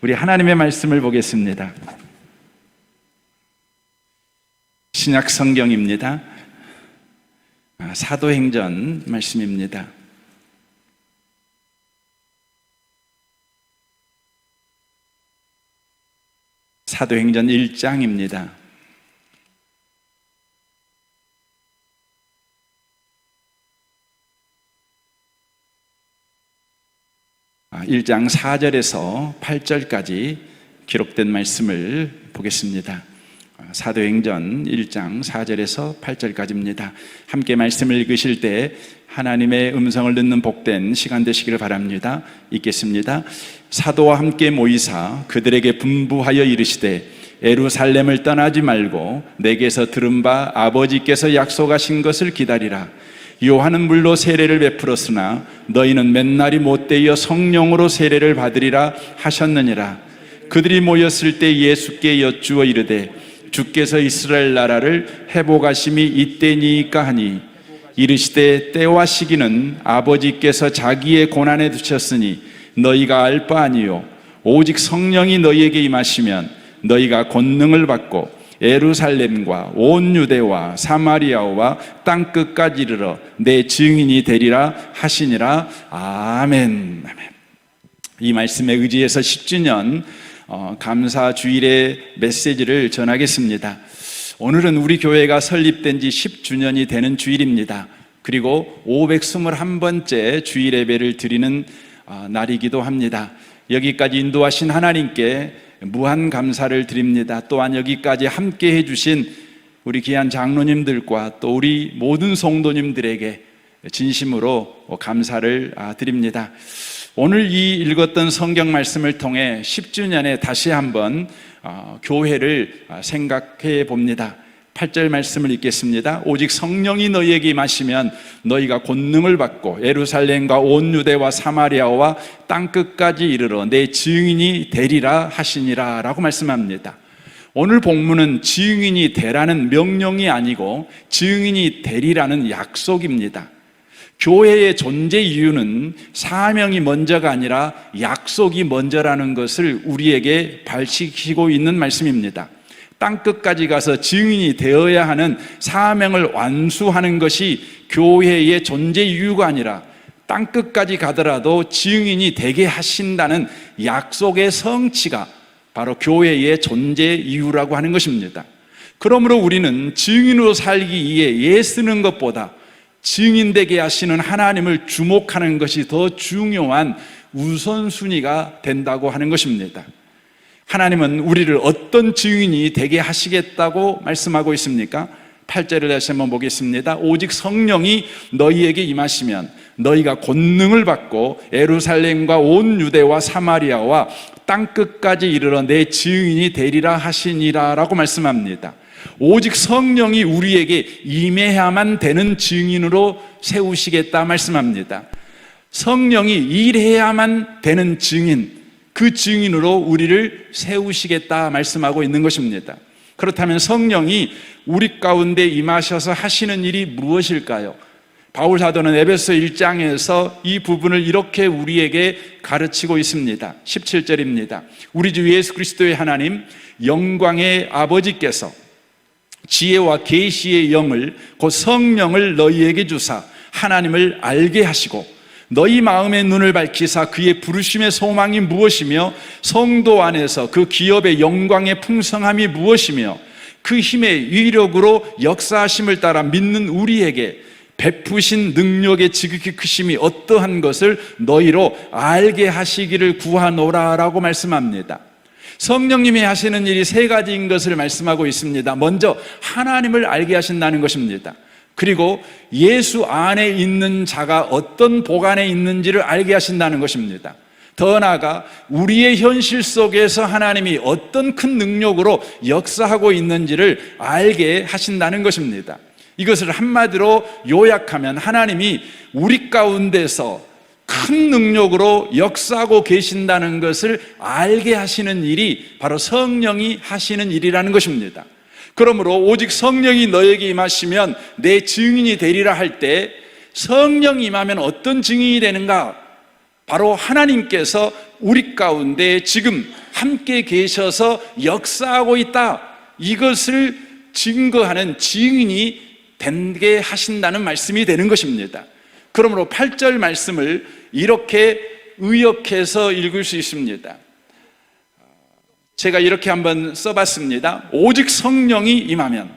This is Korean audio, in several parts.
우리 하나님의 말씀을 보겠습니다. 신약 성경입니다. 사도행전 말씀입니다. 사도행전 1장입니다. 1장 4절에서 8절까지 기록된 말씀을 보겠습니다. 사도행전 1장 4절에서 8절까지입니다. 함께 말씀을 읽으실 때 하나님의 음성을 듣는 복된 시간 되시기를 바랍니다. 읽겠습니다. 사도와 함께 모이사 그들에게 분부하여 이르시되 예루살렘을 떠나지 말고 내게서 들은 바 아버지께서 약속하신 것을 기다리라. 요한은 물로 세례를 베풀었으나 너희는 맨날이 못되어 성령으로 세례를 받으리라 하셨느니라. 그들이 모였을 때 예수께 여쭈어 이르되 주께서 이스라엘 나라를 회복하심이 이때니까 하니 이르시되 때와 시기는 아버지께서 자기의 고난에 두셨으니 너희가 알 바 아니요 오직 성령이 너희에게 임하시면 너희가 권능을 받고 예루살렘과 온 유대와 사마리아와 땅 끝까지 이르러 내 증인이 되리라 하시니라. 아멘. 이 말씀에 의지해서 10주년 감사 주일의 메시지를 전하겠습니다. 오늘은 우리 교회가 설립된 지 10주년이 되는 주일입니다. 그리고 521번째 주일 예배를 드리는 날이기도 합니다. 여기까지 인도하신 하나님께 무한 감사를 드립니다. 또한 여기까지 함께 해주신 우리 귀한 장로님들과 또 우리 모든 성도님들에게 진심으로 감사를 드립니다. 오늘 이 읽었던 성경 말씀을 통해 10주년에 다시 한번 교회를 생각해 봅니다. 8절 말씀을 읽겠습니다. 오직 성령이 너희에게 임하시면 너희가 권능을 받고 예루살렘과 온 유대와 사마리아와 땅끝까지 이르러 내 증인이 되리라 하시니라 라고 말씀합니다. 오늘 본문은 증인이 되라는 명령이 아니고 증인이 되리라는 약속입니다. 교회의 존재 이유는 사명이 먼저가 아니라 약속이 먼저라는 것을 우리에게 발식시키고 있는 말씀입니다. 땅끝까지 가서 증인이 되어야 하는 사명을 완수하는 것이 교회의 존재 이유가 아니라 땅끝까지 가더라도 증인이 되게 하신다는 약속의 성취가 바로 교회의 존재 이유라고 하는 것입니다. 그러므로 우리는 증인으로 살기 위해 애쓰는 것보다 증인되게 하시는 하나님을 주목하는 것이 더 중요한 우선순위가 된다고 하는 것입니다. 하나님은 우리를 어떤 증인이 되게 하시겠다고 말씀하고 있습니까? 8절을 다시 한번 보겠습니다. 오직 성령이 너희에게 임하시면 너희가 권능을 받고 예루살렘과 온 유대와 사마리아와 땅끝까지 이르러 내 증인이 되리라 하시니라 라고 말씀합니다. 오직 성령이 우리에게 임해야만 되는 증인으로 세우시겠다 말씀합니다. 성령이 일해야만 되는 증인, 그 증인으로 우리를 세우시겠다 말씀하고 있는 것입니다. 그렇다면 성령이 우리 가운데 임하셔서 하시는 일이 무엇일까요? 바울 사도는 에베소 1장에서 이 부분을 이렇게 우리에게 가르치고 있습니다. 17절입니다. 우리 주 예수 그리스도의 하나님 영광의 아버지께서 지혜와 계시의 영을 곧 성령을 너희에게 주사 하나님을 알게 하시고 너희 마음의 눈을 밝히사 그의 부르심의 소망이 무엇이며 성도 안에서 그 기업의 영광의 풍성함이 무엇이며 그 힘의 위력으로 역사하심을 따라 믿는 우리에게 베푸신 능력의 지극히 크심이 어떠한 것을 너희로 알게 하시기를 구하노라 라고 말씀합니다. 성령님이 하시는 일이 세 가지인 것을 말씀하고 있습니다. 먼저 하나님을 알게 하신다는 것입니다. 그리고 예수 안에 있는 자가 어떤 복 안에 있는지를 알게 하신다는 것입니다. 더 나아가 우리의 현실 속에서 하나님이 어떤 큰 능력으로 역사하고 있는지를 알게 하신다는 것입니다. 이것을 한마디로 요약하면 하나님이 우리 가운데서 큰 능력으로 역사하고 계신다는 것을 알게 하시는 일이 바로 성령이 하시는 일이라는 것입니다. 그러므로 오직 성령이 너에게 임하시면 내 증인이 되리라 할 때 성령이 임하면 어떤 증인이 되는가? 바로 하나님께서 우리 가운데 지금 함께 계셔서 역사하고 있다, 이것을 증거하는 증인이 되게 하신다는 말씀이 되는 것입니다. 그러므로 8절 말씀을 이렇게 의역해서 읽을 수 있습니다. 제가 이렇게 한번 써봤습니다. 오직 성령이 임하면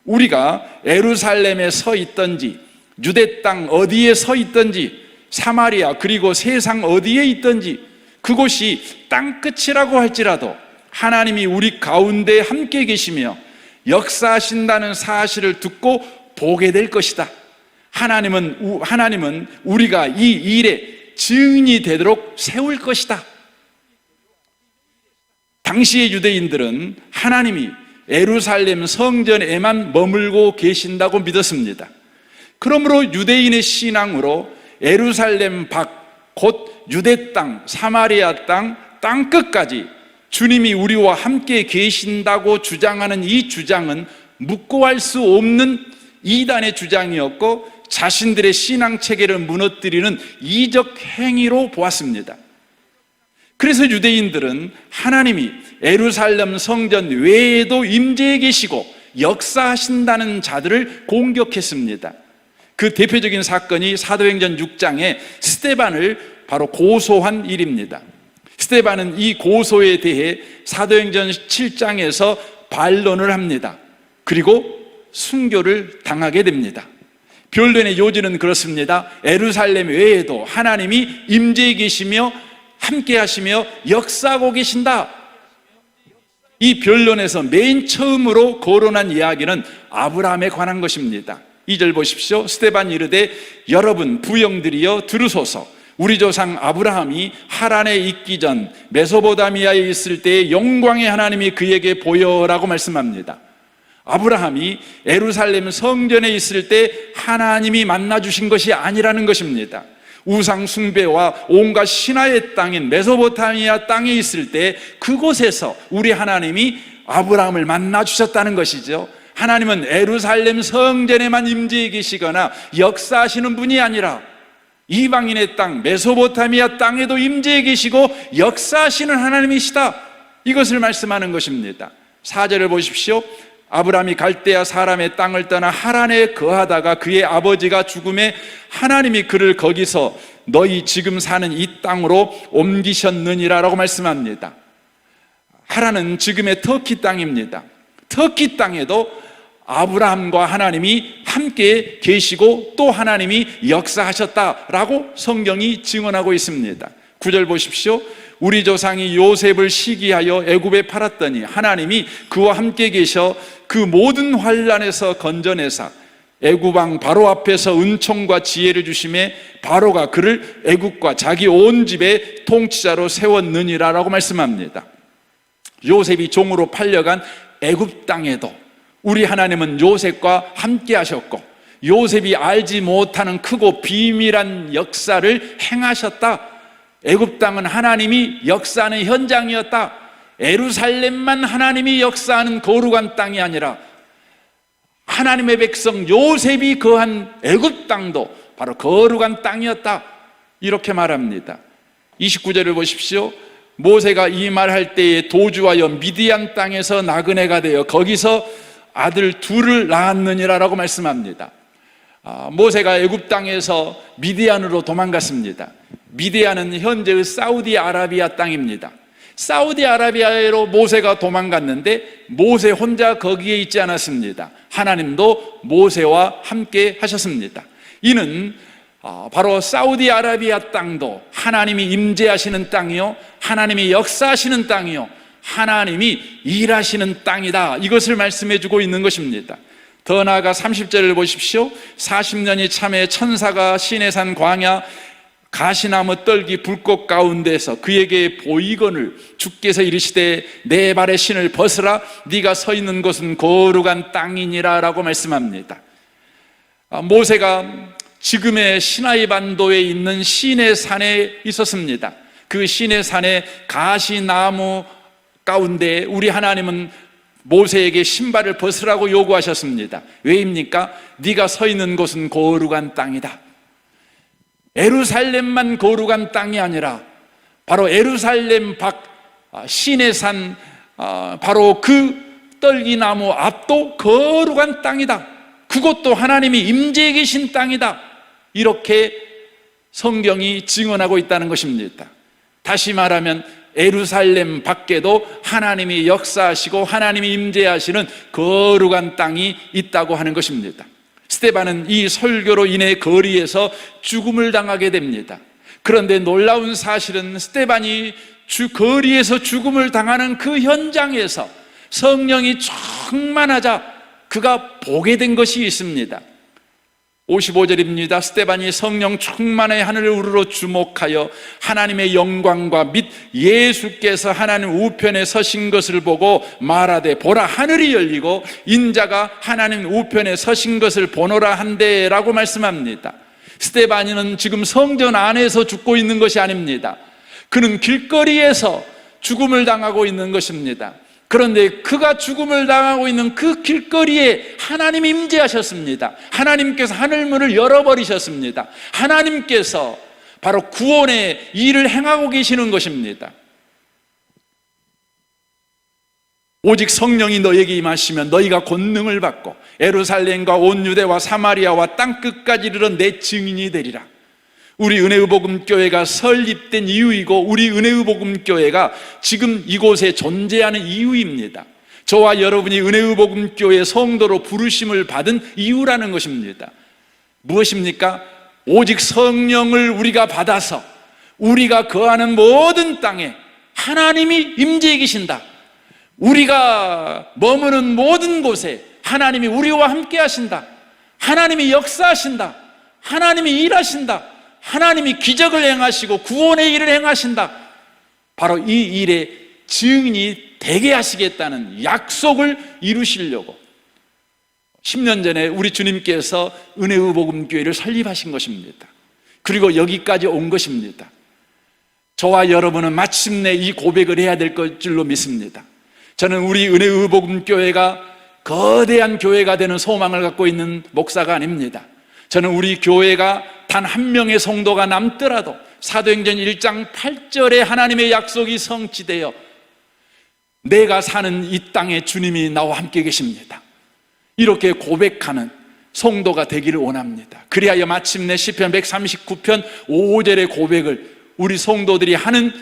우리가 예루살렘에 서 있든지 유대 땅 어디에 서 있든지 사마리아 그리고 세상 어디에 있든지 그곳이 땅끝이라고 할지라도 하나님이 우리 가운데 함께 계시며 역사하신다는 사실을 듣고 보게 될 것이다. 하나님은 우리가 이 일에 증인이 되도록 세울 것이다. 당시의 유대인들은 하나님이 예루살렘 성전에만 머물고 계신다고 믿었습니다. 그러므로 유대인의 신앙으로 예루살렘 밖, 곧 유대 땅, 사마리아 땅, 땅끝까지 주님이 우리와 함께 계신다고 주장하는 이 주장은 묵고할 수 없는 이단의 주장이었고 자신들의 신앙 체계를 무너뜨리는 이적 행위로 보았습니다. 그래서 유대인들은 하나님이 예루살렘 성전 외에도 임재해 계시고 역사하신다는 자들을 공격했습니다. 그 대표적인 사건이 사도행전 6장에 스데반을 바로 고소한 일입니다. 스데반은 이 고소에 대해 사도행전 7장에서 반론을 합니다. 그리고 순교를 당하게 됩니다. 변론의 요지는 그렇습니다. 예루살렘 외에도 하나님이 임재해 계시며 함께 하시며 역사하고 계신다. 이 변론에서 맨 처음으로 거론한 이야기는 아브라함에 관한 것입니다. 2절 보십시오. 스데반이 이르되 여러분 부형들이여 들으소서. 우리 조상 아브라함이 하란에 있기 전 메소포타미아에 있을 때의 영광의 하나님이 그에게 보여라고 말씀합니다. 아브라함이 예루살렘 성전에 있을 때 하나님이 만나주신 것이 아니라는 것입니다. 우상 숭배와 온갖 신화의 땅인 메소포타미아 땅에 있을 때 그곳에서 우리 하나님이 아브라함을 만나주셨다는 것이죠. 하나님은 예루살렘 성전에만 임재해 계시거나 역사하시는 분이 아니라 이방인의 땅 메소포타미아 땅에도 임재해 계시고 역사하시는 하나님이시다, 이것을 말씀하는 것입니다. 4절을 보십시오. 아브라함이 갈대아 사람의 땅을 떠나 하란에 거하다가 그의 아버지가 죽음에 하나님이 그를 거기서 너희 지금 사는 이 땅으로 옮기셨느니라 라고 말씀합니다. 하란은 지금의 터키 땅입니다. 터키 땅에도 아브라함과 하나님이 함께 계시고 또 하나님이 역사하셨다라고 성경이 증언하고 있습니다. 9절 보십시오. 우리 조상이 요셉을 시기하여 애굽에 팔았더니 하나님이 그와 함께 계셔 그 모든 환난에서 건져내사 애굽 왕 바로 앞에서 은총과 지혜를 주심에 바로가 그를 애굽과 자기 온 집의 통치자로 세웠느니라 라고 말씀합니다. 요셉이 종으로 팔려간 애굽 땅에도 우리 하나님은 요셉과 함께 하셨고 요셉이 알지 못하는 크고 비밀한 역사를 행하셨다. 애굽 땅은 하나님이 역사하는 현장이었다. 예루살렘만 하나님이 역사하는 거룩한 땅이 아니라 하나님의 백성 요셉이 거한 애굽 땅도 바로 거룩한 땅이었다, 이렇게 말합니다. 29절을 보십시오. 모세가 이 말할 때에 도주하여 미디안 땅에서 나그네가 되어 거기서 아들 둘을 낳았느니라 라고 말씀합니다. 모세가 애굽 땅에서 미디안으로 도망갔습니다. 미디안은 현재의 사우디아라비아 땅입니다. 사우디아라비아로 모세가 도망갔는데 모세 혼자 거기에 있지 않았습니다. 하나님도 모세와 함께 하셨습니다. 이는 바로 사우디아라비아 땅도 하나님이 임재하시는 땅이요 하나님이 역사하시는 땅이요 하나님이 일하시는 땅이다, 이것을 말씀해 주고 있는 것입니다. 더 나아가 30절을 보십시오. 40년이 참에 천사가 시내산 광야 가시나무 떨기 불꽃 가운데서 그에게 보이거늘 주께서 이르시되 내 발의 신을 벗으라 네가 서 있는 곳은 거룩한 땅이니라 라고 말씀합니다. 모세가 지금의 시나이 반도에 있는 시내산에 있었습니다. 그 시내산의 가시나무 가운데 우리 하나님은 모세에게 신발을 벗으라고 요구하셨습니다. 왜입니까? 네가 서 있는 곳은 거룩한 땅이다. 예루살렘만 거룩한 땅이 아니라 바로 예루살렘 밖 시내산 바로 그 떨기나무 앞도 거룩한 땅이다. 그것도 하나님이 임재해 계신 땅이다. 이렇게 성경이 증언하고 있다는 것입니다. 다시 말하면 예루살렘 밖에도 하나님이 역사하시고 하나님이 임재하시는 거룩한 땅이 있다고 하는 것입니다. 스데반은 이 설교로 인해 거리에서 죽음을 당하게 됩니다. 그런데 놀라운 사실은 스데반이 거리에서 죽음을 당하는 그 현장에서 성령이 충만하자 그가 보게 된 것이 있습니다. 55절입니다. 스데반이 성령 충만의 하늘을 우러러 주목하여 하나님의 영광과 및 예수께서 하나님 우편에 서신 것을 보고 말하되 보라 하늘이 열리고 인자가 하나님 우편에 서신 것을 보노라 한데 라고 말씀합니다. 스데반은 지금 성전 안에서 죽고 있는 것이 아닙니다. 그는 길거리에서 죽음을 당하고 있는 것입니다. 그런데 그가 죽음을 당하고 있는 그 길거리에 하나님이 임재하셨습니다. 하나님께서 하늘문을 열어버리셨습니다. 하나님께서 바로 구원의 일을 행하고 계시는 것입니다. 오직 성령이 너에게 임하시면 너희가 권능을 받고 예루살렘과 온 유대와 사마리아와 땅끝까지 이르러 내 증인이 되리라. 우리 은혜의 복음 교회가 설립된 이유이고 우리 은혜의 복음 교회가 지금 이곳에 존재하는 이유입니다. 저와 여러분이 은혜의 복음 교회 성도로 부르심을 받은 이유라는 것입니다. 무엇입니까? 오직 성령을 우리가 받아서 우리가 거하는 모든 땅에 하나님이 임재해 계신다. 우리가 머무는 모든 곳에 하나님이 우리와 함께 하신다. 하나님이 역사하신다. 하나님이 일하신다. 하나님이 기적을 행하시고 구원의 일을 행하신다. 바로 이 일에 증인이 되게 하시겠다는 약속을 이루시려고 10년 전에 우리 주님께서 은혜의 복음 교회를 설립하신 것입니다. 그리고 여기까지 온 것입니다. 저와 여러분은 마침내 이 고백을 해야 될 줄로 믿습니다. 저는 우리 은혜의 복음 교회가 거대한 교회가 되는 소망을 갖고 있는 목사가 아닙니다. 저는 우리 교회가 단 한 명의 성도가 남더라도 사도행전 1장 8절에 하나님의 약속이 성취되어 내가 사는 이 땅에 주님이 나와 함께 계십니다. 이렇게 고백하는 성도가 되기를 원합니다. 그리하여 마침내 시편 139편 5절의 고백을 우리 성도들이 하는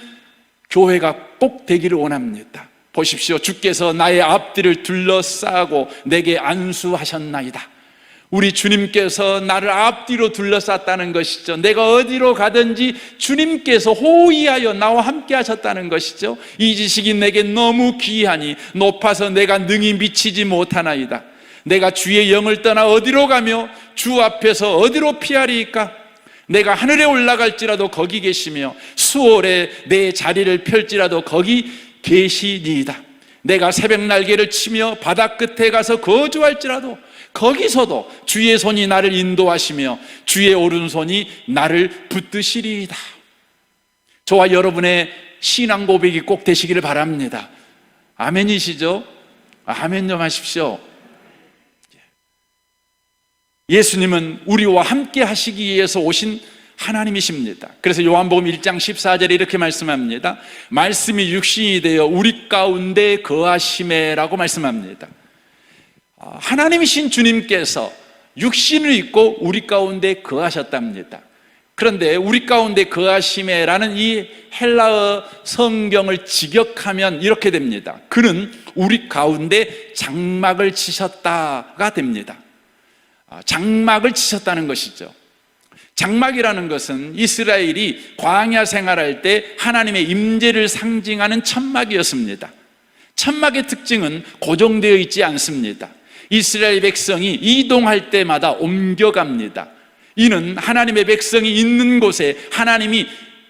교회가 꼭 되기를 원합니다. 보십시오. 주께서 나의 앞뒤를 둘러싸고 내게 안수하셨나이다. 우리 주님께서 나를 앞뒤로 둘러쌌다는 것이죠. 내가 어디로 가든지 주님께서 호위하여 나와 함께 하셨다는 것이죠. 이 지식이 내게 너무 귀하니 높아서 내가 능히 미치지 못하나이다. 내가 주의 영을 떠나 어디로 가며 주 앞에서 어디로 피하리이까? 내가 하늘에 올라갈지라도 거기 계시며 수월에 내 자리를 펼지라도 거기 계시니이다. 내가 새벽 날개를 치며 바다 끝에 가서 거주할지라도 거기서도 주의 손이 나를 인도하시며 주의 오른손이 나를 붙드시리이다. 저와 여러분의 신앙 고백이 꼭 되시기를 바랍니다. 아멘이시죠? 아멘 좀 하십시오. 예수님은 우리와 함께 하시기 위해서 오신 하나님이십니다. 그래서 요한복음 1장 14절에 이렇게 말씀합니다. 말씀이 육신이 되어 우리 가운데 거하시매라고 말씀합니다. 하나님이신 주님께서 육신을 입고 우리 가운데 거하셨답니다. 그런데 우리 가운데 거하시매라는 이 헬라어 성경을 직역하면 이렇게 됩니다. 그는 우리 가운데 장막을 치셨다가 됩니다. 장막을 치셨다는 것이죠. 장막이라는 것은 이스라엘이 광야 생활할 때 하나님의 임재를 상징하는 천막이었습니다. 천막의 특징은 고정되어 있지 않습니다. 이스라엘 백성이 이동할 때마다 옮겨갑니다. 이는 하나님의 백성이 있는 곳에 하나님이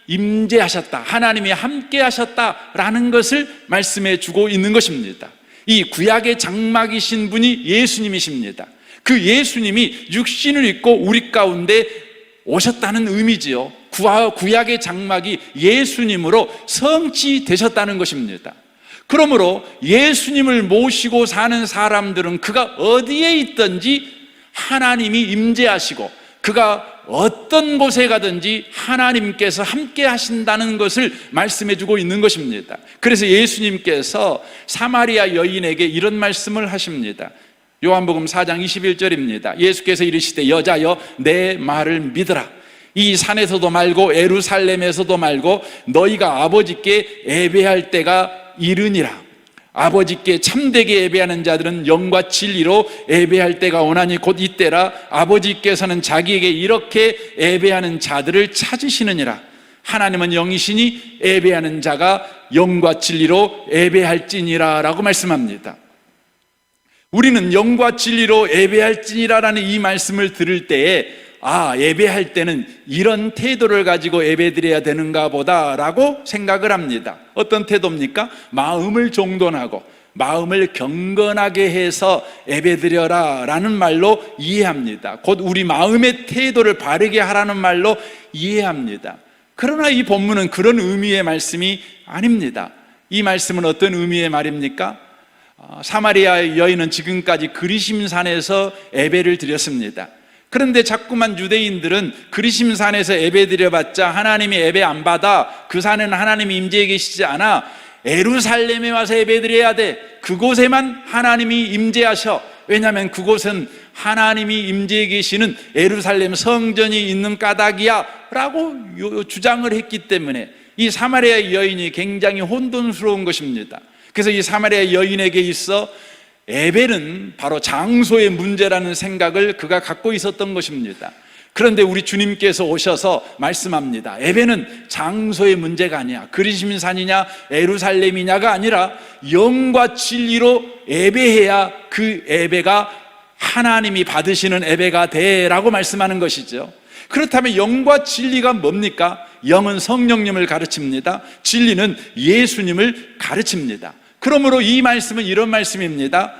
임재하셨다, 하나님이 함께 하셨다라는 것을 말씀해 주고 있는 것입니다. 이 구약의 장막이신 분이 예수님이십니다. 그 예수님이 육신을 입고 우리 가운데 오셨다는 의미지요. 구약의 장막이 예수님으로 성취되셨다는 것입니다. 그러므로 예수님을 모시고 사는 사람들은 그가 어디에 있든지 하나님이 임재하시고 그가 어떤 곳에 가든지 하나님께서 함께 하신다는 것을 말씀해 주고 있는 것입니다. 그래서 예수님께서 사마리아 여인에게 이런 말씀을 하십니다. 요한복음 4장 21절입니다. 예수께서 이르시되 여자여 내 말을 믿으라. 이 산에서도 말고 예루살렘에서도 말고 너희가 아버지께 예배할 때가 이르니라. 아버지께 참되게 예배하는 자들은 영과 진리로 예배할 때가 오나니 곧 이때라. 아버지께서는 자기에게 이렇게 예배하는 자들을 찾으시느니라. 하나님은 영이시니 예배하는 자가 영과 진리로 예배할지니라 라고 말씀합니다. 우리는 영과 진리로 예배할지니라라는 이 말씀을 들을 때에 예배할 때는 이런 태도를 가지고 예배드려야 되는가 보다 라고 생각을 합니다. 어떤 태도입니까? 마음을 정돈하고 마음을 경건하게 해서 예배드려라 라는 말로 이해합니다. 곧 우리 마음의 태도를 바르게 하라는 말로 이해합니다. 그러나 이 본문은 그런 의미의 말씀이 아닙니다. 이 말씀은 어떤 의미의 말입니까? 사마리아 여인은 지금까지 그리심산에서 예배를 드렸습니다. 그런데 자꾸만 유대인들은 그리심산에서 예배 드려봤자 하나님이 예배 안 받아, 그 산에는 하나님이 임재해 계시지 않아, 예루살렘에 와서 예배 드려야 돼, 그곳에만 하나님이 임재하셔, 왜냐하면 그곳은 하나님이 임재해 계시는 예루살렘 성전이 있는 까닭이야 라고 주장을 했기 때문에 이 사마리아 여인이 굉장히 혼돈스러운 것입니다. 그래서 이 사마리아 여인에게 있어 예배는 바로 장소의 문제라는 생각을 그가 갖고 있었던 것입니다. 그런데 우리 주님께서 오셔서 말씀합니다. 예배는 장소의 문제가 아니야. 그리심산이냐 예루살렘이냐가 아니라 영과 진리로 예배해야 그 예배가 하나님이 받으시는 예배가 돼라고 말씀하는 것이죠. 그렇다면 영과 진리가 뭡니까? 영은 성령님을 가르칩니다. 진리는 예수님을 가르칩니다. 그러므로 이 말씀은 이런 말씀입니다.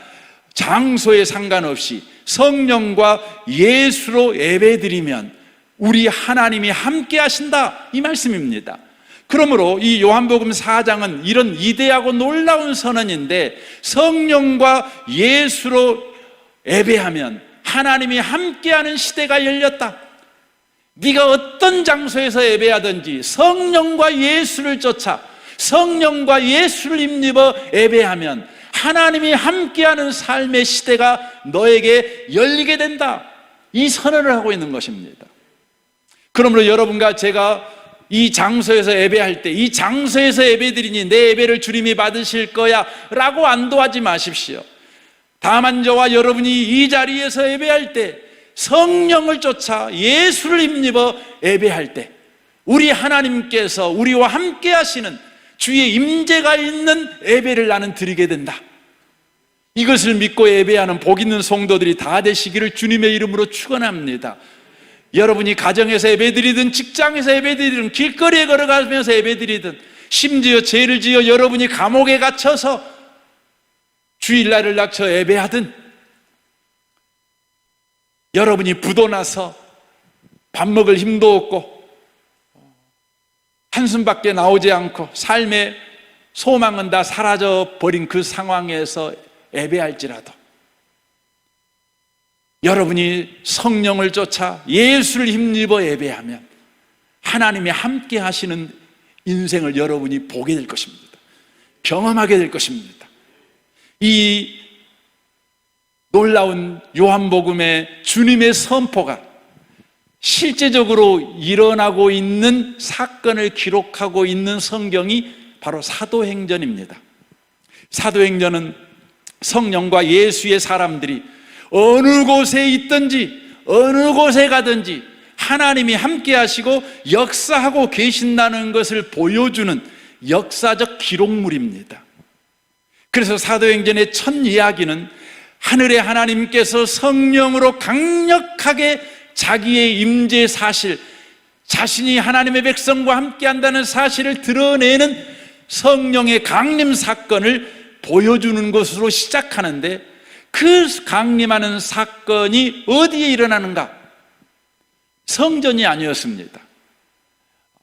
장소에 상관없이 성령과 예수로 예배드리면 우리 하나님이 함께 하신다, 이 말씀입니다. 그러므로 이 요한복음 4장은 이런 이대하고 놀라운 선언인데, 성령과 예수로 예배하면 하나님이 함께하는 시대가 열렸다. 네가 어떤 장소에서 예배하든지 성령과 예수를 쫓아 성령과 예수를 힘입어 예배하면 하나님이 함께하는 삶의 시대가 너에게 열리게 된다, 이 선언을 하고 있는 것입니다. 그러므로 여러분과 제가 이 장소에서 예배할 때, 이 장소에서 예배드리니 내 예배를 주님이 받으실 거야 라고 안도하지 마십시오. 다만 저와 여러분이 이 자리에서 예배할 때 성령을 쫓아 예수를 힘입어 예배할 때 우리 하나님께서 우리와 함께 하시는 주의 임재가 있는 예배를 나는 드리게 된다. 이것을 믿고 예배하는 복 있는 성도들이 다 되시기를 주님의 이름으로 축원합니다. 여러분이 가정에서 예배드리든 직장에서 예배드리든 길거리에 걸어가면서 예배드리든 심지어 죄를 지어 여러분이 감옥에 갇혀서 주일날을 낮춰 예배하든 여러분이 부도나서 밥 먹을 힘도 없고 한숨밖에 나오지 않고 삶의 소망은 다 사라져버린 그 상황에서 예배할지라도 여러분이 성령을 쫓아 예수를 힘입어 예배하면 하나님이 함께 하시는 인생을 여러분이 보게 될 것입니다. 경험하게 될 것입니다. 이 놀라운 요한복음의 주님의 선포가 실제적으로 일어나고 있는 사건을 기록하고 있는 성경이 바로 사도행전입니다. 사도행전은 성령과 예수의 사람들이 어느 곳에 있든지 어느 곳에 가든지 하나님이 함께 하시고 역사하고 계신다는 것을 보여주는 역사적 기록물입니다. 그래서 사도행전의 첫 이야기는 하늘의 하나님께서 성령으로 강력하게 자기의 임재 사실, 자신이 하나님의 백성과 함께 한다는 사실을 드러내는 성령의 강림 사건을 보여주는 것으로 시작하는데, 그 강림하는 사건이 어디에 일어나는가? 성전이 아니었습니다.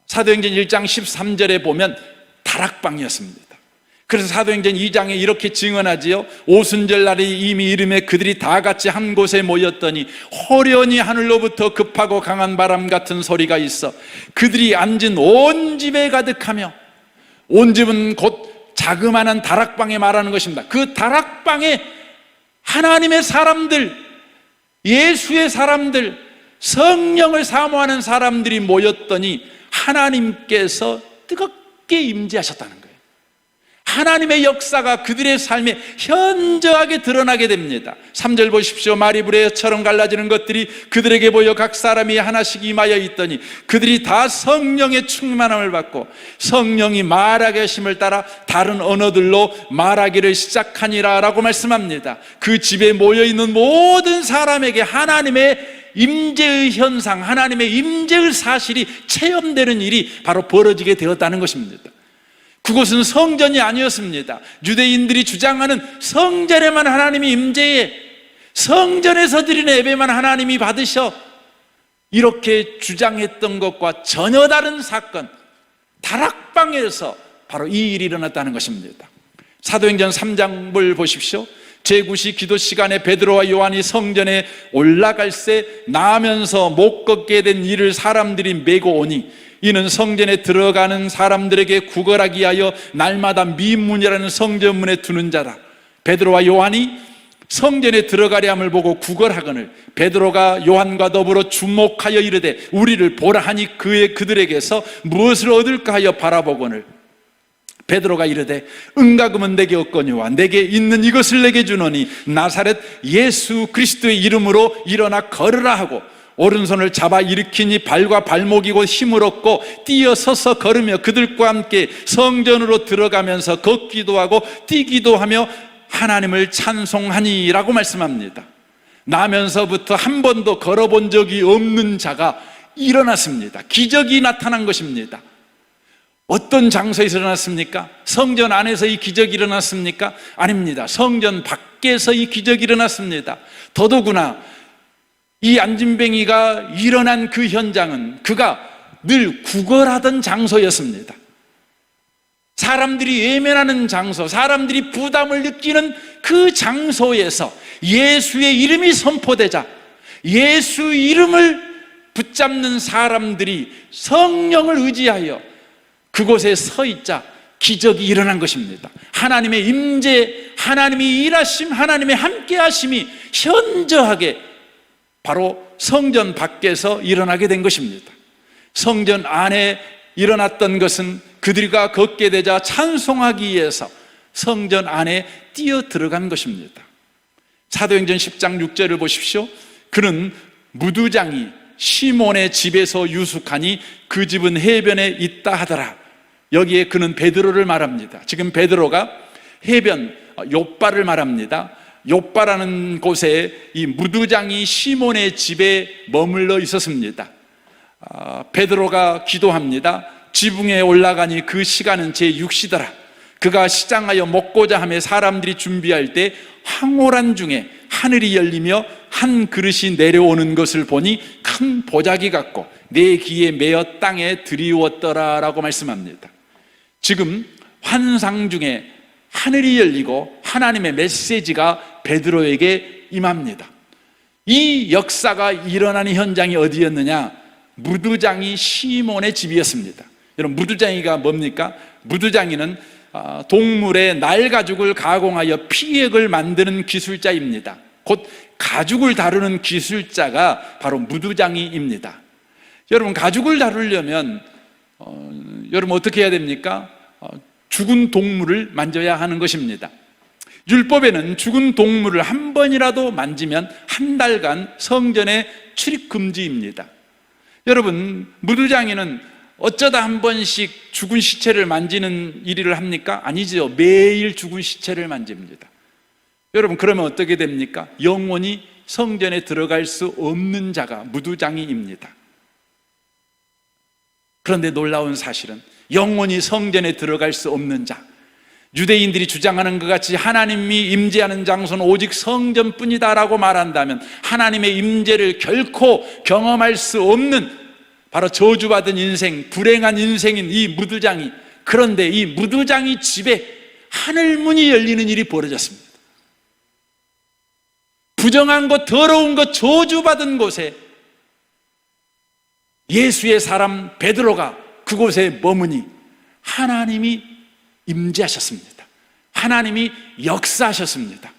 사도행전 1장 13절에 보면 다락방이었습니다. 그래서 사도행전 2장에 이렇게 증언하지요. 오순절 날이 이미 이름에 그들이 다 같이 한 곳에 모였더니 호련히 하늘로부터 급하고 강한 바람 같은 소리가 있어 그들이 앉은 온 집에 가득하며, 온 집은 곧 자그마한 다락방에 말하는 것입니다. 그 다락방에 하나님의 사람들, 예수의 사람들, 성령을 사모하는 사람들이 모였더니 하나님께서 뜨겁게 임재하셨다는 거예요. 하나님의 역사가 그들의 삶에 현저하게 드러나게 됩니다. 3절 보십시오. 마리브레처럼 갈라지는 것들이 그들에게 보여 각 사람이 하나씩 임하여 있더니 그들이 다 성령의 충만함을 받고 성령이 말하게 하심을 따라 다른 언어들로 말하기를 시작하니라 라고 말씀합니다. 그 집에 모여있는 모든 사람에게 하나님의 임재의 현상, 하나님의 임재의 사실이 체험되는 일이 바로 벌어지게 되었다는 것입니다. 그곳은 성전이 아니었습니다. 유대인들이 주장하는 성전에만 하나님이 임재해, 성전에서 드리는 예배만 하나님이 받으셔, 이렇게 주장했던 것과 전혀 다른 사건, 다락방에서 바로 이 일이 일어났다는 것입니다. 사도행전 3장을 보십시오. 제9시 기도 시간에 베드로와 요한이 성전에 올라갈새 나아면서 못 걷게 된 이를 사람들이 메고 오니 이는 성전에 들어가는 사람들에게 구걸하기 위하여 날마다 미문이라는 성전문에 두는 자라. 베드로와 요한이 성전에 들어가려 함을 보고 구걸하거늘 베드로가 요한과 더불어 주목하여 이르되 우리를 보라 하니 그들에게서 무엇을 얻을까 하여 바라보거늘 베드로가 이르되 은과금은 내게 없거니와 내게 있는 이것을 내게 주노니 나사렛 예수 그리스도의 이름으로 일어나 걸으라 하고 오른손을 잡아 일으키니 발과 발목이 곧 힘을 얻고 뛰어서서 걸으며 그들과 함께 성전으로 들어가면서 걷기도 하고 뛰기도 하며 하나님을 찬송하니라고 말씀합니다. 나면서부터 한 번도 걸어본 적이 없는 자가 일어났습니다. 기적이 나타난 것입니다. 어떤 장소에서 일어났습니까? 성전 안에서 이 기적이 일어났습니까? 아닙니다. 성전 밖에서 이 기적이 일어났습니다. 더더구나 이 안진뱅이가 일어난 그 현장은 그가 늘 구걸하던 장소였습니다. 사람들이 외면하는 장소, 사람들이 부담을 느끼는 그 장소에서 예수의 이름이 선포되자 예수 이름을 붙잡는 사람들이 성령을 의지하여 그곳에 서 있자 기적이 일어난 것입니다. 하나님의 임재, 하나님의 일하심, 하나님의 함께하심이 현저하게 바로 성전 밖에서 일어나게 된 것입니다. 성전 안에 일어났던 것은 그들과 걷게 되자 찬송하기 위해서 성전 안에 뛰어 들어간 것입니다. 사도행전 10장 6절을 보십시오. 그는 무두장이 시몬의 집에서 유숙하니 그 집은 해변에 있다 하더라. 여기에 그는 베드로를 말합니다. 지금 베드로가 해변 욥바를 말합니다. 욥바라는 곳에 이 무두장이 시몬의 집에 머물러 있었습니다. 베드로가 기도합니다. 지붕에 올라가니 그 시간은 제6시더라. 그가 시장하여 먹고자 하며 사람들이 준비할 때 황홀한 중에 하늘이 열리며 한 그릇이 내려오는 것을 보니 큰 보자기 같고 내 귀에 메어 땅에 들이웠더라 라고 말씀합니다. 지금 환상 중에 하늘이 열리고 하나님의 메시지가 베드로에게 임합니다. 이 역사가 일어나는 현장이 어디였느냐? 무두장이 시몬의 집이었습니다. 여러분, 무두장이가 뭡니까? 무두장이는 동물의 날 가죽을 가공하여 피획을 만드는 기술자입니다. 곧 가죽을 다루는 기술자가 바로 무두장이입니다. 여러분, 가죽을 다루려면 여러분 어떻게 해야 됩니까? 죽은 동물을 만져야 하는 것입니다. 율법에는 죽은 동물을 한 번이라도 만지면 한 달간 성전에 출입 금지입니다. 여러분, 무두장이는 어쩌다 한 번씩 죽은 시체를 만지는 일을 합니까? 아니죠. 매일 죽은 시체를 만집니다. 여러분, 그러면 어떻게 됩니까? 영원히 성전에 들어갈 수 없는 자가 무두장이입니다. 그런데 놀라운 사실은 영원히 성전에 들어갈 수 없는 자, 유대인들이 주장하는 것 같이 하나님이 임재하는 장소는 오직 성전뿐이다 라고 말한다면 하나님의 임재를 결코 경험할 수 없는 바로 저주받은 인생, 불행한 인생인 이 무두장이, 그런데 이 무두장이 집에 하늘 문이 열리는 일이 벌어졌습니다. 부정한 것, 더러운 것, 저주받은 곳에 예수의 사람 베드로가 그곳에 머무니 하나님이 임재하셨습니다. 하나님이 역사하셨습니다.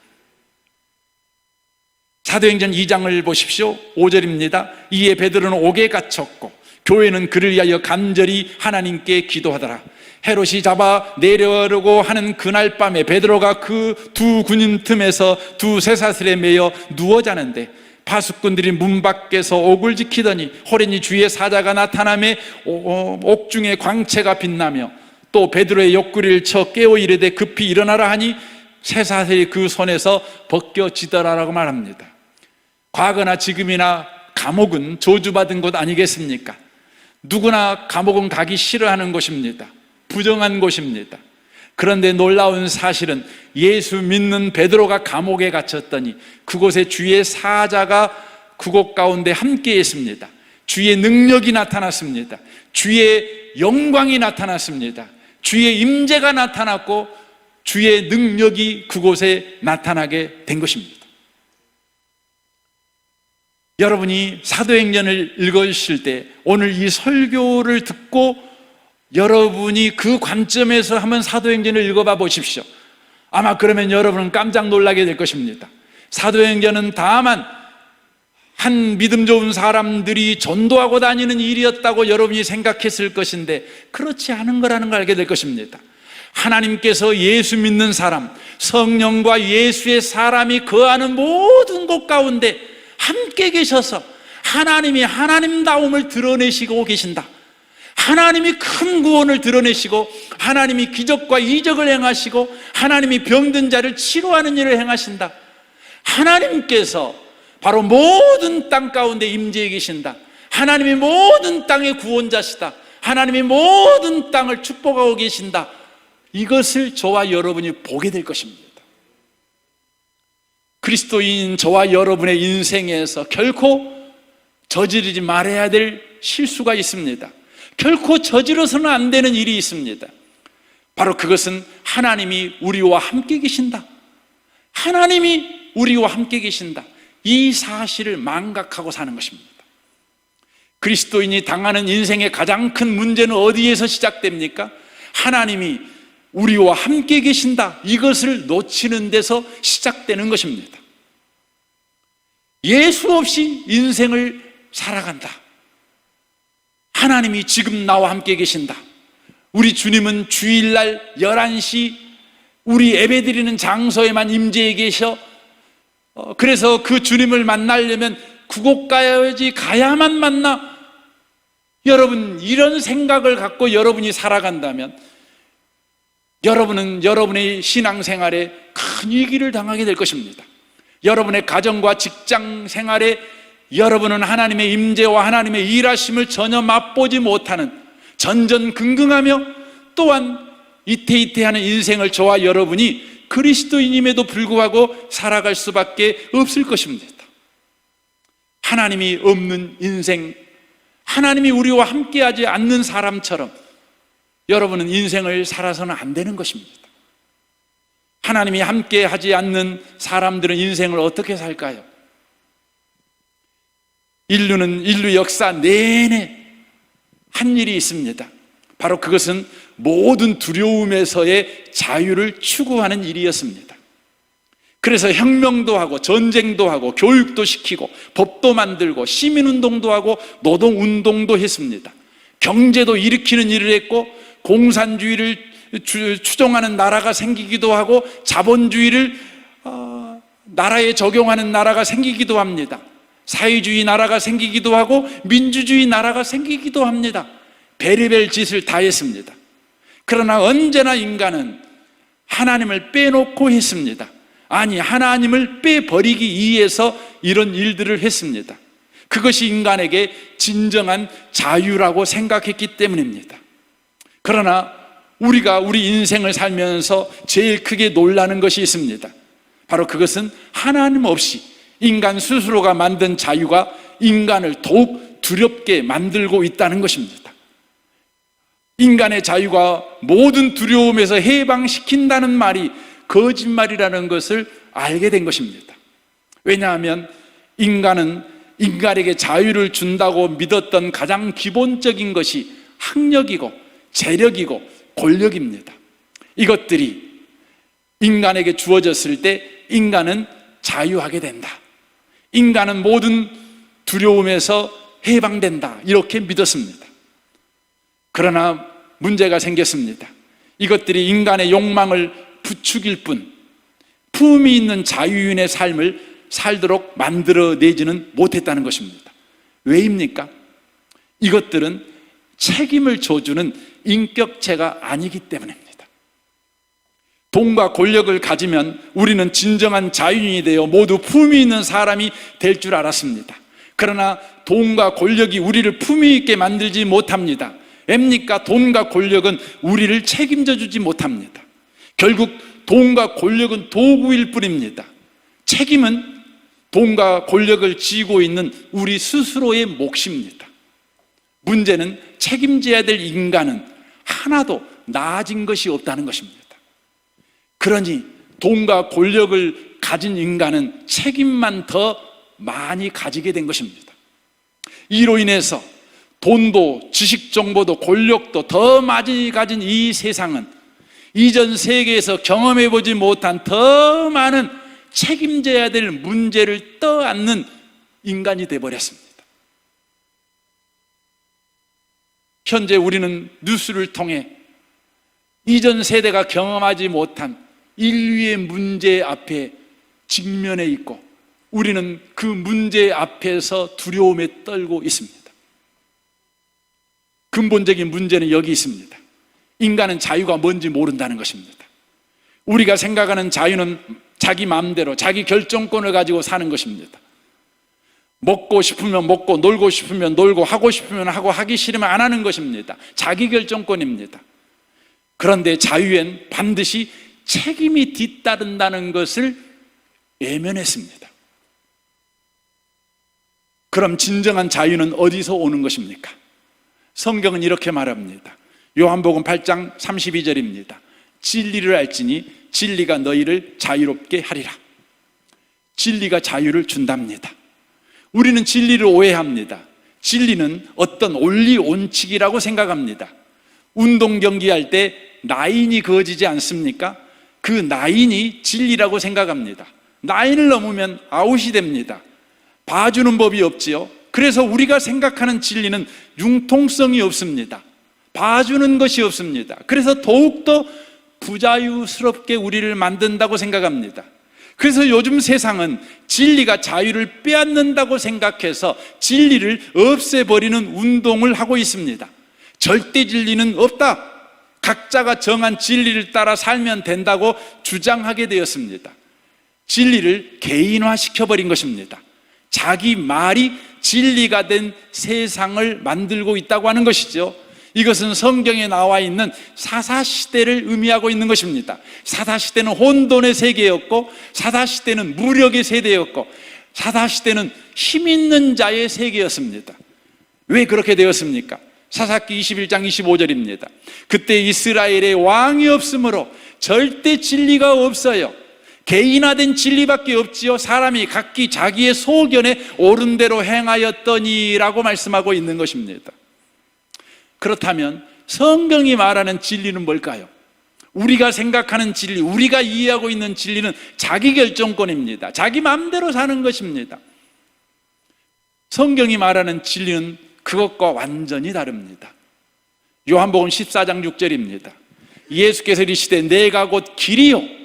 사도행전 2장을 보십시오. 5절입니다. 이에 베드로는 옥에 갇혔고 교회는 그를 위하여 간절히 하나님께 기도하더라. 헤롯이 잡아 내려오려고 하는 그날 밤에 베드로가 그 두 군인 틈에서 두 쇠사슬에 매여 누워 자는데 파수꾼들이 문 밖에서 옥을 지키더니 호련히 주의 사자가 나타나며 옥중에 광채가 빛나며 또 베드로의 옆구리를 쳐 깨워 이르되 급히 일어나라 하니 쇠사슬이 그 손에서 벗겨지더라라고 말합니다. 과거나 지금이나 감옥은 저주받은 곳 아니겠습니까? 누구나 감옥은 가기 싫어하는 곳입니다. 부정한 곳입니다. 그런데 놀라운 사실은 예수 믿는 베드로가 감옥에 갇혔더니 그곳에 주의 사자가 그곳 가운데 함께 있습니다. 주의 능력이 나타났습니다. 주의 영광이 나타났습니다. 주의 임재가 나타났고 주의 능력이 그곳에 나타나게 된 것입니다. 여러분이 사도행전을 읽으실 때 오늘 이 설교를 듣고 여러분이 그 관점에서 한번 사도행전을 읽어봐 보십시오. 아마 그러면 여러분은 깜짝 놀라게 될 것입니다. 사도행전은 다만 한 믿음 좋은 사람들이 전도하고 다니는 일이었다고 여러분이 생각했을 것인데 그렇지 않은 거라는 걸 알게 될 것입니다. 하나님께서 예수 믿는 사람, 성령과 예수의 사람이 거하는 모든 곳 가운데 함께 계셔서 하나님이 하나님다움을 드러내시고 계신다. 하나님이 큰 구원을 드러내시고 하나님이 기적과 이적을 행하시고 하나님이 병든 자를 치료하는 일을 행하신다. 하나님께서 바로 모든 땅 가운데 임재해 계신다. 하나님이 모든 땅의 구원자시다. 하나님이 모든 땅을 축복하고 계신다. 이것을 저와 여러분이 보게 될 것입니다. 그리스도인 저와 여러분의 인생에서 결코 저지르지 말아야 될 실수가 있습니다. 결코 저지러서는 안 되는 일이 있습니다. 바로 그것은 하나님이 우리와 함께 계신다. 하나님이 우리와 함께 계신다. 이 사실을 망각하고 사는 것입니다. 그리스도인이 당하는 인생의 가장 큰 문제는 어디에서 시작됩니까? 하나님이 우리와 함께 계신다. 이것을 놓치는 데서 시작되는 것입니다. 예수 없이 인생을 살아간다. 하나님이 지금 나와 함께 계신다. 우리 주님은 주일날 11시 우리 예배드리는 장소에만 임재해 계셔. 그래서 그 주님을 만나려면 그곳 가야지, 가야만 만나. 여러분, 이런 생각을 갖고 여러분이 살아간다면 여러분은 여러분의 신앙생활에 큰 위기를 당하게 될 것입니다. 여러분의 가정과 직장 생활에 여러분은 하나님의 임재와 하나님의 일하심을 전혀 맛보지 못하는 전전긍긍하며 또한 이태이태하는 인생을 저와 여러분이 그리스도인임에도 불구하고 살아갈 수밖에 없을 것입니다. 하나님이 없는 인생, 하나님이 우리와 함께하지 않는 사람처럼 여러분은 인생을 살아서는 안 되는 것입니다. 하나님이 함께하지 않는 사람들은 인생을 어떻게 살까요? 인류는 인류 역사 내내 한 일이 있습니다. 바로 그것은 모든 두려움에서의 자유를 추구하는 일이었습니다. 그래서 혁명도 하고 전쟁도 하고 교육도 시키고 법도 만들고 시민운동도 하고 노동운동도 했습니다. 경제도 일으키는 일을 했고 공산주의를 추종하는 나라가 생기기도 하고 자본주의를 나라에 적용하는 나라가 생기기도 합니다. 사회주의 나라가 생기기도 하고 민주주의 나라가 생기기도 합니다. 별의별 짓을 다 했습니다. 그러나 언제나 인간은 하나님을 빼놓고 했습니다. 아니, 하나님을 빼버리기 위해서 이런 일들을 했습니다. 그것이 인간에게 진정한 자유라고 생각했기 때문입니다. 그러나 우리가 우리 인생을 살면서 제일 크게 놀라는 것이 있습니다. 바로 그것은 하나님 없이 인간 스스로가 만든 자유가 인간을 더욱 두렵게 만들고 있다는 것입니다. 인간의 자유가 모든 두려움에서 해방시킨다는 말이 거짓말이라는 것을 알게 된 것입니다. 왜냐하면 인간은 인간에게 자유를 준다고 믿었던 가장 기본적인 것이 학력이고 재력이고 권력입니다. 이것들이 인간에게 주어졌을 때 인간은 자유하게 된다, 인간은 모든 두려움에서 해방된다, 이렇게 믿었습니다. 그러나 문제가 생겼습니다. 이것들이 인간의 욕망을 부추길 뿐 품위 있는 자유인의 삶을 살도록 만들어내지는 못했다는 것입니다. 왜입니까? 이것들은 책임을 져주는 인격체가 아니기 때문입니다. 돈과 권력을 가지면 우리는 진정한 자유인이 되어 모두 품위 있는 사람이 될 줄 알았습니다. 그러나 돈과 권력이 우리를 품위 있게 만들지 못합니다. 왜입니까? 돈과 권력은 우리를 책임져 주지 못합니다. 결국 돈과 권력은 도구일 뿐입니다. 책임은 돈과 권력을 쥐고 있는 우리 스스로의 몫입니다. 문제는 책임져야 될 인간은 하나도 나아진 것이 없다는 것입니다. 그러니 돈과 권력을 가진 인간은 책임만 더 많이 가지게 된 것입니다. 이로 인해서 돈도 지식 정보도 권력도 더 많이 가진 이 세상은 이전 세계에서 경험해보지 못한 더 많은 책임져야 될 문제를 떠안는 인간이 되어버렸습니다. 현재 우리는 뉴스를 통해 이전 세대가 경험하지 못한 인류의 문제 앞에 직면해 있고 우리는 그 문제 앞에서 두려움에 떨고 있습니다. 근본적인 문제는 여기 있습니다. 인간은 자유가 뭔지 모른다는 것입니다. 우리가 생각하는 자유는 자기 마음대로 자기 결정권을 가지고 사는 것입니다. 먹고 싶으면 먹고 놀고 싶으면 놀고 하고 싶으면 하고 하기 싫으면 안 하는 것입니다. 자기 결정권입니다. 그런데 자유엔 반드시 책임이 뒤따른다는 것을 외면했습니다. 그럼 진정한 자유는 어디서 오는 것입니까? 성경은 이렇게 말합니다. 요한복음 8장 32절입니다. 진리를 알지니 진리가 너희를 자유롭게 하리라. 진리가 자유를 준답니다. 우리는 진리를 오해합니다. 진리는 어떤 원리 원칙이라고 생각합니다. 운동 경기할 때 라인이 그어지지 않습니까? 그 라인이 진리라고 생각합니다. 라인을 넘으면 아웃이 됩니다. 봐주는 법이 없지요. 그래서 우리가 생각하는 진리는 융통성이 없습니다. 봐주는 것이 없습니다. 그래서 더욱더 부자유스럽게 우리를 만든다고 생각합니다. 그래서 요즘 세상은 진리가 자유를 빼앗는다고 생각해서 진리를 없애버리는 운동을 하고 있습니다. 절대 진리는 없다. 각자가 정한 진리를 따라 살면 된다고 주장하게 되었습니다. 진리를 개인화시켜버린 것입니다. 자기 말이 진리가 된 세상을 만들고 있다고 하는 것이죠. 이것은 성경에 나와 있는 사사시대를 의미하고 있는 것입니다. 사사시대는 혼돈의 세계였고 사사시대는 무력의 세대였고 사사시대는 힘 있는 자의 세계였습니다. 왜 그렇게 되었습니까? 사사기 21장 25절입니다. 그때 이스라엘에 왕이 없으므로 절대 진리가 없어요. 개인화된 진리밖에 없지요. 사람이 각기 자기의 소견에 옳은 대로 행하였더니라고 말씀하고 있는 것입니다. 그렇다면 성경이 말하는 진리는 뭘까요? 우리가 생각하는 진리, 우리가 이해하고 있는 진리는 자기 결정권입니다. 자기 마음대로 사는 것입니다. 성경이 말하는 진리는 그것과 완전히 다릅니다. 요한복음 14장 6절입니다. 예수께서 이르시되 내가 곧 길이요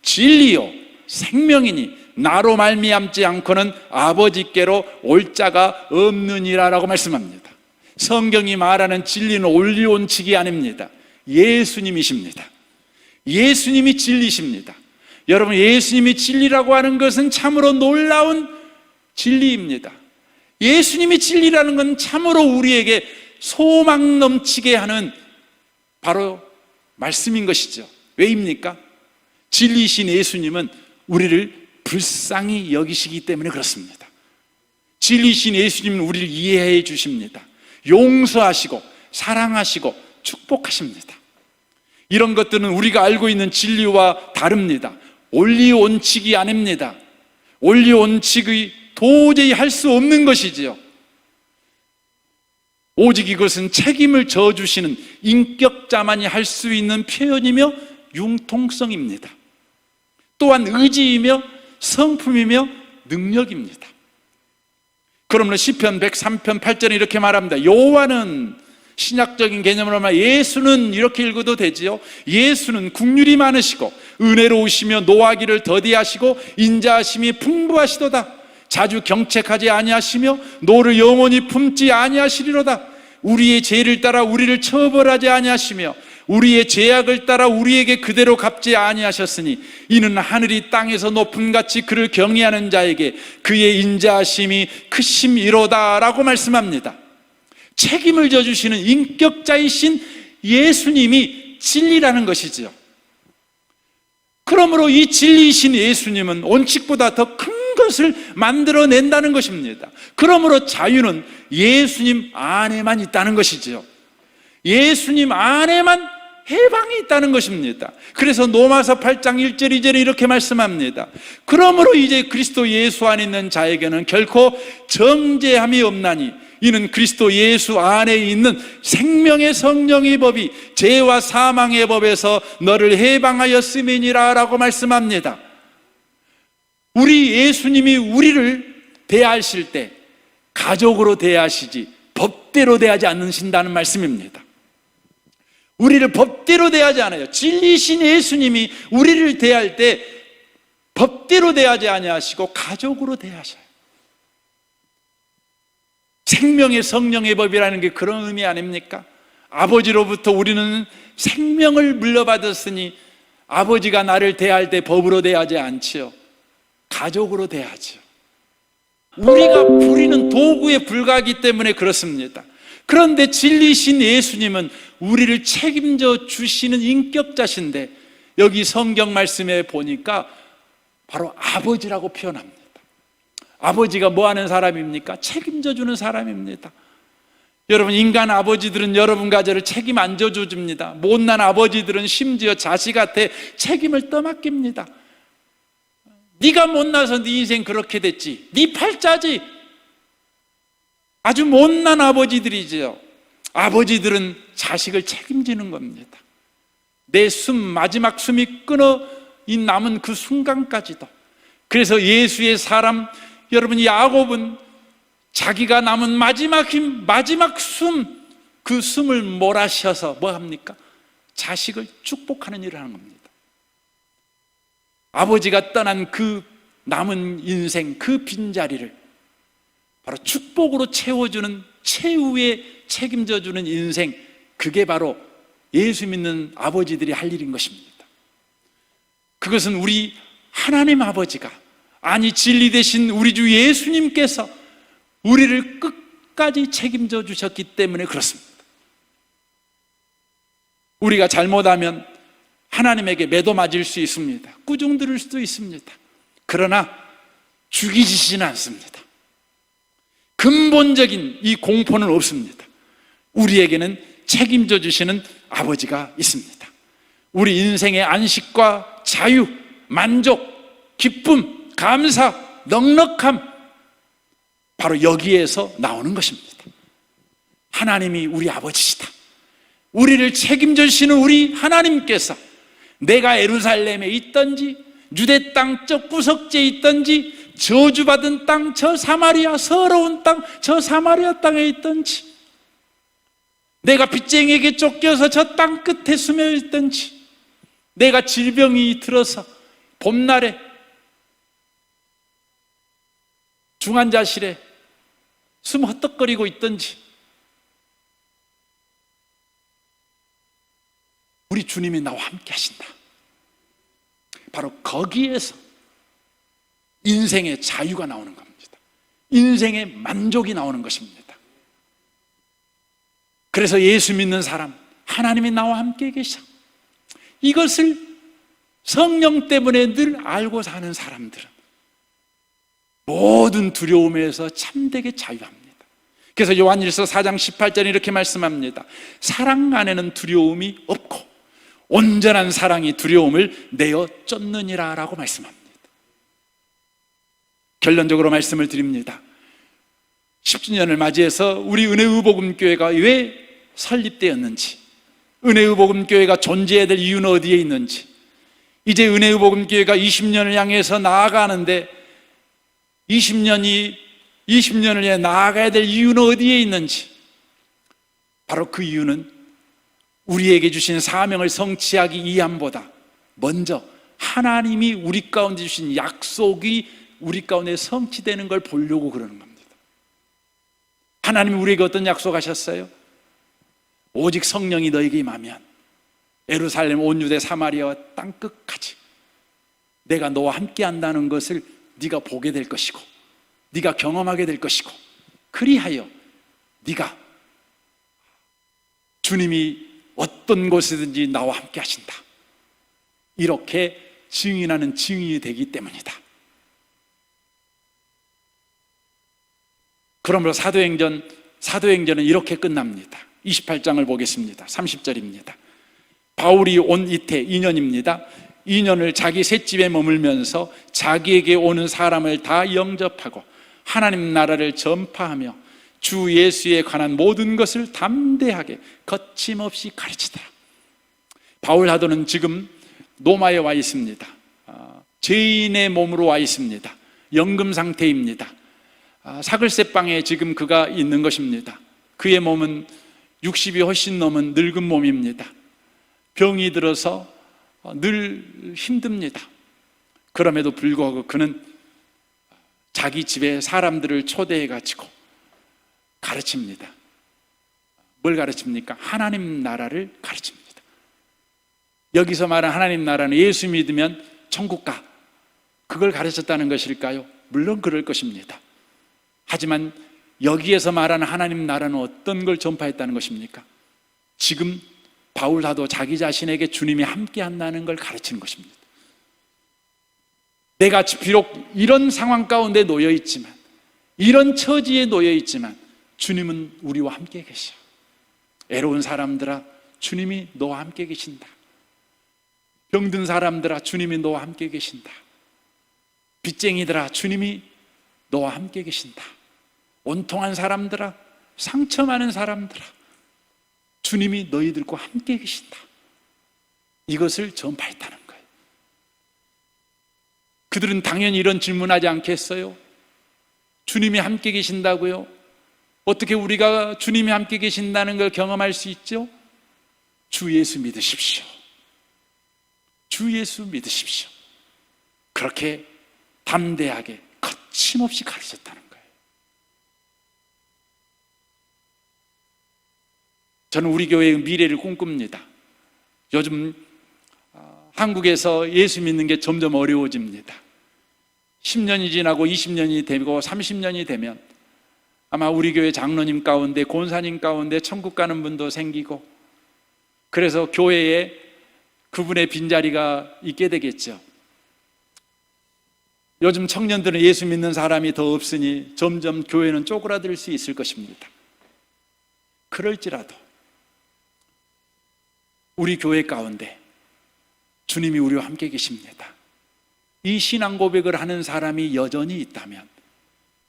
진리요 생명이니 나로 말미암지 않고는 아버지께로 올 자가 없느니라라고 말씀합니다. 성경이 말하는 진리는 원리원칙이 아닙니다. 예수님이십니다. 예수님이 진리십니다. 여러분, 예수님이 진리라고 하는 것은 참으로 놀라운 진리입니다. 예수님이 진리라는 건 참으로 우리에게 소망 넘치게 하는 바로 말씀인 것이죠. 왜입니까? 진리이신 예수님은 우리를 불쌍히 여기시기 때문에 그렇습니다. 진리이신 예수님은 우리를 이해해 주십니다. 용서하시고 사랑하시고 축복하십니다. 이런 것들은 우리가 알고 있는 진리와 다릅니다. 원리원칙이 아닙니다. 원리원칙이 도저히 할 수 없는 것이지요. 오직 이것은 책임을 져주시는 인격자만이 할 수 있는 표현이며 융통성입니다. 또한 의지이며 성품이며 능력입니다. 그러므로 시편 103편 8절에 이렇게 말합니다. 여호와는, 신약적인 개념으로 말하면 예수는 이렇게 읽어도 되지요. 예수는 국률이 많으시고 은혜로우시며 노하기를 더디하시고 인자하심이 풍부하시도다. 자주 경책하지 아니하시며 노를 영원히 품지 아니하시리로다. 우리의 죄를 따라 우리를 처벌하지 아니하시며 우리의 죄악을 따라 우리에게 그대로 갚지 아니하셨으니 이는 하늘이 땅에서 높음같이 그를 경외하는 자에게 그의 인자하심이 크심이로다 라고 말씀합니다. 책임을 져주시는 인격자이신 예수님이 진리라는 것이지요. 그러므로 이 진리이신 예수님은 원칙보다 더 큰 것을 만들어낸다는 것입니다. 그러므로 자유는 예수님 안에만 있다는 것이지요. 예수님 안에만 해방이 있다는 것입니다. 그래서 로마서 8장 1절 2절에 이렇게 말씀합니다. 그러므로 이제 그리스도 예수 안에 있는 자에게는 결코 정죄함이 없나니 이는 그리스도 예수 안에 있는 생명의 성령의 법이 죄와 사망의 법에서 너를 해방하였음이니라 라고 말씀합니다. 우리 예수님이 우리를 대하실 때 가족으로 대하시지 법대로 대하지 않으신다는 말씀입니다. 우리를 법대로 대하지 않아요. 진리신 예수님이 우리를 대할 때 법대로 대하지 아니하시고 가족으로 대하셔요. 생명의 성령의 법이라는 게 그런 의미 아닙니까? 아버지로부터 우리는 생명을 물려받았으니 아버지가 나를 대할 때 법으로 대하지 않지요. 가족으로 대하지요. 우리가 부리는 도구에 불과하기 때문에 그렇습니다. 그런데 진리신 예수님은 우리를 책임져 주시는 인격자신데 여기 성경 말씀에 보니까 바로 아버지라고 표현합니다. 아버지가 뭐 하는 사람입니까? 책임져 주는 사람입니다. 여러분, 인간 아버지들은 여러분 가정을 책임 안 져줍니다. 못난 아버지들은 심지어 자식한테 책임을 떠맡깁니다. 네가 못나서 네 인생 그렇게 됐지, 네 팔자지. 아주 못난 아버지들이죠. 아버지들은 자식을 책임지는 겁니다. 내 마지막 숨이 끊어 이 남은 그 순간까지도. 그래서 예수의 사람 여러분 야곱은 자기가 남은 마지막 힘, 마지막 숨, 그 숨을 몰아쉬어서 뭐 합니까? 자식을 축복하는 일을 하는 겁니다. 아버지가 떠난 그 남은 인생, 그 빈자리를 바로 축복으로 채워주는, 최후에 책임져주는 인생, 그게 바로 예수 믿는 아버지들이 할 일인 것입니다. 그것은 우리 하나님 아버지가, 아니 진리 되신 우리 주 예수님께서 우리를 끝까지 책임져 주셨기 때문에 그렇습니다. 우리가 잘못하면 하나님에게 매도 맞을 수 있습니다. 꾸중 들을 수도 있습니다. 그러나 죽이지시는 않습니다. 근본적인 이 공포는 없습니다. 우리에게는 책임져 주시는 아버지가 있습니다. 우리 인생의 안식과 자유, 만족, 기쁨, 감사, 넉넉함, 바로 여기에서 나오는 것입니다. 하나님이 우리 아버지시다. 우리를 책임져 주시는 우리 하나님께서 내가 예루살렘에 있든지 유대 땅 저 구석지에 있든지 저주받은 땅 저 사마리아, 서러운 땅 저 사마리아 땅에 있든지, 내가 빚쟁이에게 쫓겨서 저 땅 끝에 숨어 있든지, 내가 질병이 들어서 봄날에 중환자실에 숨 헛떡거리고 있든지, 우리 주님이 나와 함께 하신다. 바로 거기에서 인생의 자유가 나오는 겁니다. 인생의 만족이 나오는 것입니다. 그래서 예수 믿는 사람, 하나님이 나와 함께 계셔, 이것을 성령 때문에 늘 알고 사는 사람들은 모든 두려움에서 참되게 자유합니다. 그래서 요한일서 4장 18절에 이렇게 말씀합니다. 사랑 안에는 두려움이 없고 온전한 사랑이 두려움을 내어 쫓느니라 라고 말씀합니다. 결론적으로 말씀을 드립니다. 10주년을 맞이해서 우리 은혜의 복음교회가 왜 설립되었는지, 은혜의 복음교회가 존재해야 될 이유는 어디에 있는지, 이제 은혜의 복음교회가 20년을 향해서 나아가는데 20년을 위해 나아가야 될 이유는 어디에 있는지, 바로 그 이유는 우리에게 주신 사명을 성취하기 위함보다 먼저 하나님이 우리 가운데 주신 약속이 우리 가운데 성취되는 걸 보려고 그러는 겁니다. 하나님이 우리에게 어떤 약속하셨어요? 오직 성령이 너에게 임하면 예루살렘 온 유대 사마리아와 땅끝까지 내가 너와 함께 한다는 것을 네가 보게 될 것이고 네가 경험하게 될 것이고, 그리하여 네가 주님이 어떤 곳이든지 나와 함께 하신다, 이렇게 증인하는 증인이 되기 때문이다. 그러므로 사도행전은 이렇게 끝납니다. 28장을 보겠습니다. 30절입니다. 바울이 온 이태 2년입니다. 2년을 자기 셋집에 머물면서 자기에게 오는 사람을 다 영접하고 하나님 나라를 전파하며 주 예수에 관한 모든 것을 담대하게 거침없이 가르치더라. 바울 사도는 지금 로마에 와 있습니다. 죄인의 몸으로 와 있습니다. 연금 상태입니다. 사글세방에 지금 그가 있는 것입니다. 그의 몸은 60이 훨씬 넘은 늙은 몸입니다. 병이 들어서 늘 힘듭니다. 그럼에도 불구하고 그는 자기 집에 사람들을 초대해 가지고 가르칩니다. 뭘 가르칩니까? 하나님 나라를 가르칩니다. 여기서 말한 하나님 나라는 예수 믿으면 천국 가, 그걸 가르쳤다는 것일까요? 물론 그럴 것입니다. 하지만 여기에서 말하는 하나님 나라는 어떤 걸 전파했다는 것입니까? 지금 바울 사도 자기 자신에게 주님이 함께 한다는 걸 가르치는 것입니다. 내가 비록 이런 상황 가운데 놓여 있지만, 이런 처지에 놓여 있지만 주님은 우리와 함께 계셔. 애로운 사람들아, 주님이 너와 함께 계신다. 병든 사람들아, 주님이 너와 함께 계신다. 빚쟁이들아, 주님이 너와 함께 계신다. 온통한 사람들아, 상처 많은 사람들아, 주님이 너희들과 함께 계신다. 이것을 전파했다는 거예요. 그들은 당연히 이런 질문하지 않겠어요? 주님이 함께 계신다고요? 어떻게 우리가 주님이 함께 계신다는 걸 경험할 수 있죠? 주 예수 믿으십시오. 주 예수 믿으십시오. 그렇게 담대하게 거침없이 가르쳤다는 거예요. 저는 우리 교회의 미래를 꿈꿉니다. 요즘 한국에서 예수 믿는 게 점점 어려워집니다. 10년이 지나고 20년이 되고 30년이 되면 아마 우리 교회 장로님 가운데, 권사님 가운데 천국 가는 분도 생기고, 그래서 교회에 그분의 빈자리가 있게 되겠죠. 요즘 청년들은 예수 믿는 사람이 더 없으니 점점 교회는 쪼그라들 수 있을 것입니다. 그럴지라도 우리 교회 가운데 주님이 우리와 함께 계십니다. 이 신앙 고백을 하는 사람이 여전히 있다면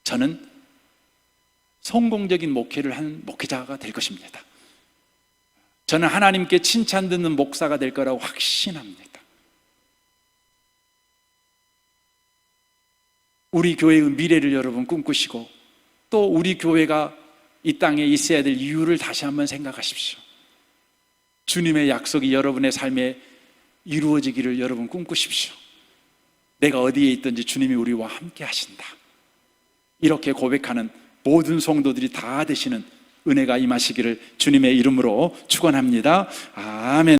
저는 성공적인 목회를 하는 목회자가 될 것입니다. 저는 하나님께 칭찬 듣는 목사가 될 거라고 확신합니다. 우리 교회의 미래를 여러분 꿈꾸시고, 또 우리 교회가 이 땅에 있어야 될 이유를 다시 한번 생각하십시오. 주님의 약속이 여러분의 삶에 이루어지기를 여러분 꿈꾸십시오. 내가 어디에 있든지 주님이 우리와 함께 하신다. 이렇게 고백하는 모든 성도들이 다 되시는 은혜가 임하시기를 주님의 이름으로 축원합니다. 아멘.